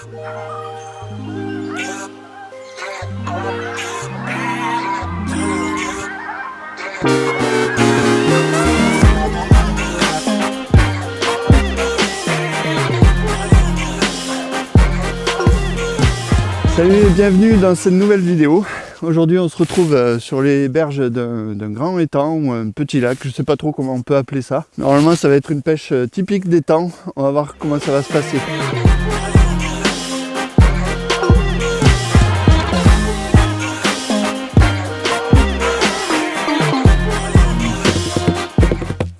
Salut et bienvenue dans cette nouvelle vidéo. Aujourd'hui on se retrouve sur les berges d'un grand étang ou un petit lac, je ne sais pas trop comment on peut appeler ça. Normalement ça va être une pêche typique d'étang, on va voir comment ça va se passer.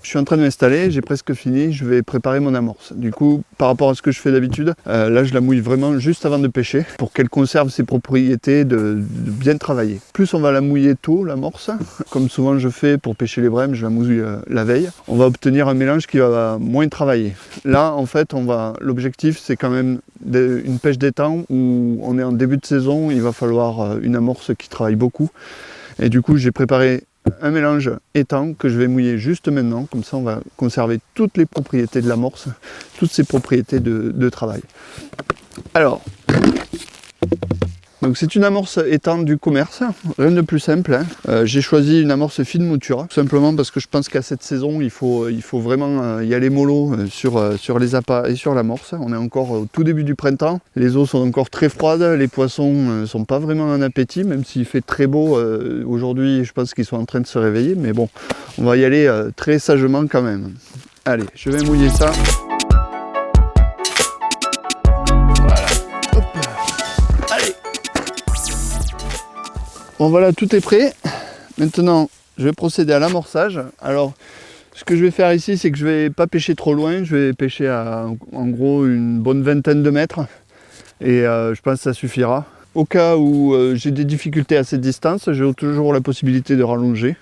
Je suis en train de m'installer, j'ai presque fini, je vais préparer mon amorce. Du coup, par rapport à ce que je fais d'habitude, là je la mouille vraiment juste avant de pêcher pour qu'elle conserve ses propriétés de bien travailler. Plus on va la mouiller tôt, l'amorce, comme souvent je fais pour pêcher les brèmes, je la mouille la veille, on va obtenir un mélange qui va moins travailler. Là, en fait, l'objectif c'est quand même une pêche d'étang où on est en début de saison, il va falloir une amorce qui travaille beaucoup. Et du coup, j'ai préparé un mélange étang que je vais mouiller juste maintenant, comme ça on va conserver toutes les propriétés de l'amorce, toutes ses propriétés de travail. Alors, donc c'est une amorce étang du commerce, rien de plus simple. J'ai choisi une amorce fine mouture, tout simplement parce que je pense qu'à cette saison il faut vraiment y aller mollo sur les appâts et sur l'amorce. On est encore au tout début du printemps, les eaux sont encore très froides, les poissons sont pas vraiment en appétit, même s'il fait très beau aujourd'hui, je pense qu'ils sont en train de se réveiller, mais bon, on va y aller très sagement quand même. Allez, je vais mouiller ça. Bon voilà, tout est prêt. Maintenant, je vais procéder à l'amorçage. Alors, ce que je vais faire ici, c'est que je vais pas pêcher trop loin. Je vais pêcher à, en gros, une bonne vingtaine de mètres. Et je pense que ça suffira. Au cas où j'ai des difficultés à cette distance, j'ai toujours la possibilité de rallonger.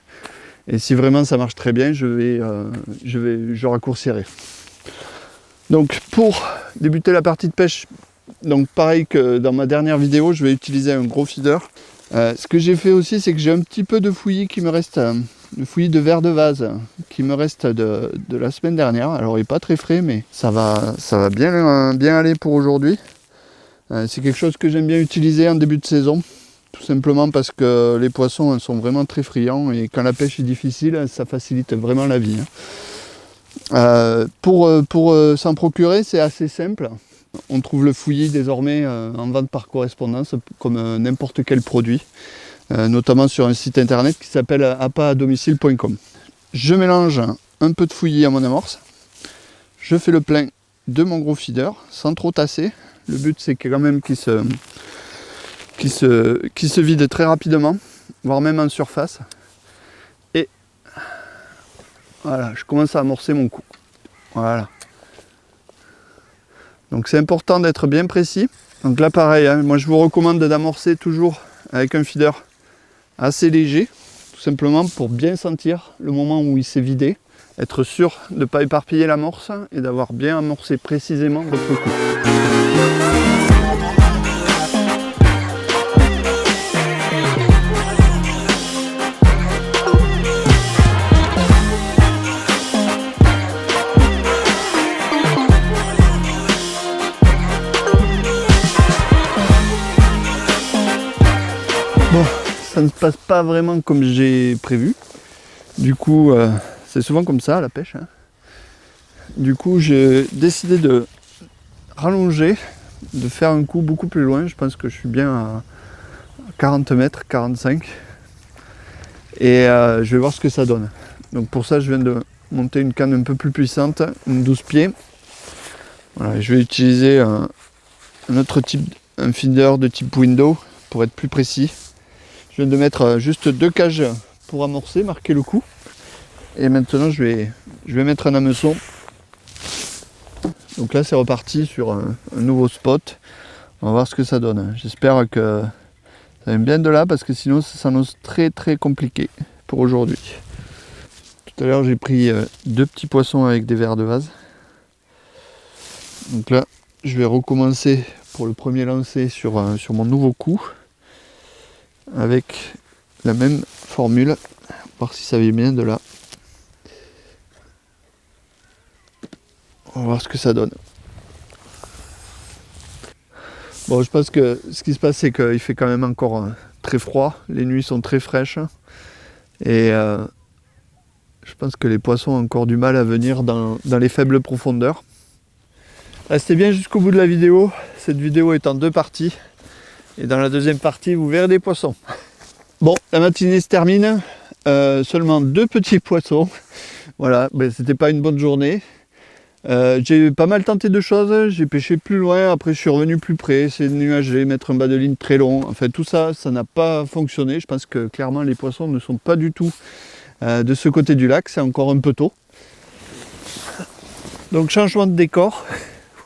Et si vraiment ça marche très bien, je raccourcirai. Donc, pour débuter la partie de pêche, donc pareil que dans ma dernière vidéo, je vais utiliser un gros feeder. Ce que j'ai fait aussi, c'est que j'ai un petit peu de fouillis qui me reste, le fouillis de verre de vase qui me reste de la semaine dernière. Alors il n'est pas très frais, mais ça va bien aller pour aujourd'hui. C'est quelque chose que j'aime bien utiliser en début de saison, tout simplement parce que les poissons sont vraiment très friands et quand la pêche est difficile, ça facilite vraiment la vie. Pour s'en procurer, c'est assez simple. On trouve le fouillis désormais en vente par correspondance comme n'importe quel produit, notamment sur un site internet qui s'appelle appâtdomicile.com. Je mélange un peu de fouillis à mon amorce, je fais le plein de mon gros feeder sans trop tasser. Le but c'est quand même qu'il se vide très rapidement, voire même en surface. Et voilà, je commence à amorcer mon coup. Voilà. Donc c'est important d'être bien précis. Donc là pareil, moi je vous recommande d'amorcer toujours avec un feeder assez léger, tout simplement pour bien sentir le moment où il s'est vidé, être sûr de ne pas éparpiller l'amorce et d'avoir bien amorcé précisément votre coup. Bon, ça ne se passe pas vraiment comme j'ai prévu. Du coup, c'est souvent comme ça la pêche. Du coup, j'ai décidé de rallonger, de faire un coup beaucoup plus loin. Je pense que je suis bien à 40 mètres, 45. Et je vais voir ce que ça donne. Donc pour ça, je viens de monter une canne un peu plus puissante, une 12 pieds. Voilà, je vais utiliser un autre type, un feeder de type window pour être plus précis. Je viens de mettre juste 2 cages pour amorcer, marquer le coup. Et maintenant je vais mettre un hameçon. Donc là c'est reparti sur un nouveau spot. On va voir ce que ça donne. J'espère que ça vient bien de là parce que sinon ça s'annonce très très compliqué pour aujourd'hui. Tout à l'heure j'ai pris 2 petits poissons avec des verres de vase. Donc là je vais recommencer pour le premier lancer sur mon nouveau coup. Avec la même formule, voir si ça vient bien de là. On va voir ce que ça donne. Bon, je pense que ce qui se passe, c'est qu'il fait quand même encore très froid. Les nuits sont très fraîches. Et je pense que les poissons ont encore du mal à venir dans les faibles profondeurs. Restez bien jusqu'au bout de la vidéo. Cette vidéo est en 2 parties. Et dans la deuxième partie, vous verrez des poissons. Bon, la matinée se termine. Seulement 2 petits poissons. Voilà, ben, c'était pas une bonne journée. J'ai pas mal tenté de choses, j'ai pêché plus loin, après je suis revenu plus près, c'est nuagé, mettre un bas de ligne très long, enfin tout ça, ça n'a pas fonctionné. Je pense que clairement les poissons ne sont pas du tout de ce côté du lac, c'est encore un peu tôt. Donc changement de décor,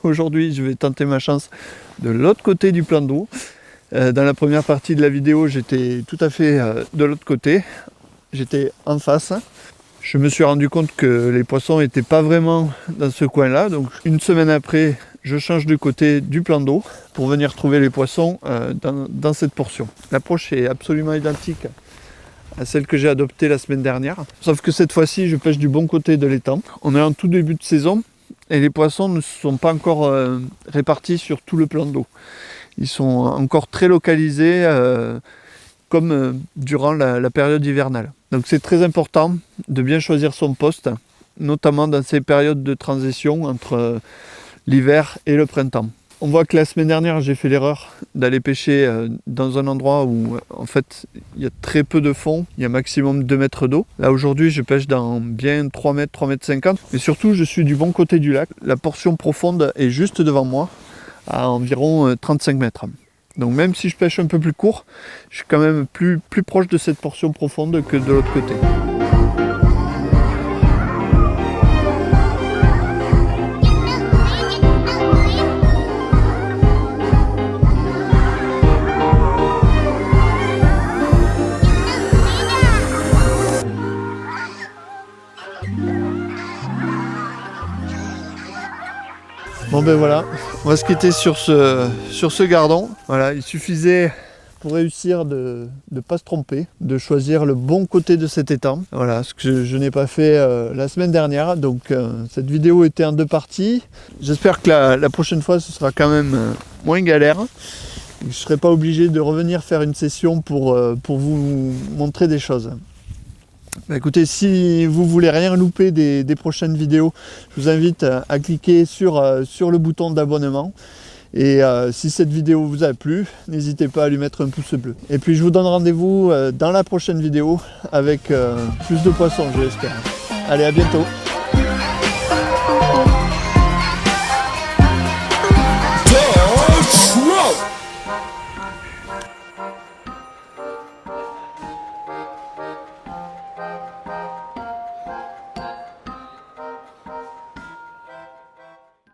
aujourd'hui je vais tenter ma chance de l'autre côté du plan d'eau. Dans la première partie de la vidéo j'étais tout à fait de l'autre côté, j'étais en face. Je me suis rendu compte que les poissons n'étaient pas vraiment dans ce coin-là. Donc une semaine après, je change de côté du plan d'eau pour venir trouver les poissons dans cette portion. L'approche est absolument identique à celle que j'ai adoptée la semaine dernière. Sauf que cette fois-ci, je pêche du bon côté de l'étang. On est en tout début de saison et les poissons ne sont pas encore répartis sur tout le plan d'eau. Ils sont encore très localisés comme durant la période hivernale. Donc c'est très important de bien choisir son poste, notamment dans ces périodes de transition entre l'hiver et le printemps. On voit que la semaine dernière j'ai fait l'erreur d'aller pêcher dans un endroit où en fait il y a très peu de fond, il y a maximum 2 mètres d'eau. Là aujourd'hui je pêche dans bien 3 mètres, 3 mètres 50, mais surtout je suis du bon côté du lac. La portion profonde est juste devant moi, à environ 35 mètres. Donc même si je pêche un peu plus court, je suis quand même plus proche de cette portion profonde que de l'autre côté. Bon ben voilà, on va se quitter sur ce gardon. Voilà, il suffisait pour réussir de ne pas se tromper, de choisir le bon côté de cet étang. Voilà, ce que je n'ai pas fait la semaine dernière. Donc cette vidéo était en 2 parties. J'espère que la prochaine fois ce sera quand même moins galère. Je ne serai pas obligé de revenir faire une session pour vous montrer des choses. Bah écoutez, si vous voulez rien louper des prochaines vidéos, je vous invite à cliquer sur le bouton d'abonnement. Et si cette vidéo vous a plu, n'hésitez pas à lui mettre un pouce bleu. Et puis je vous donne rendez-vous dans la prochaine vidéo avec plus de poissons, je l'espère. Allez, à bientôt!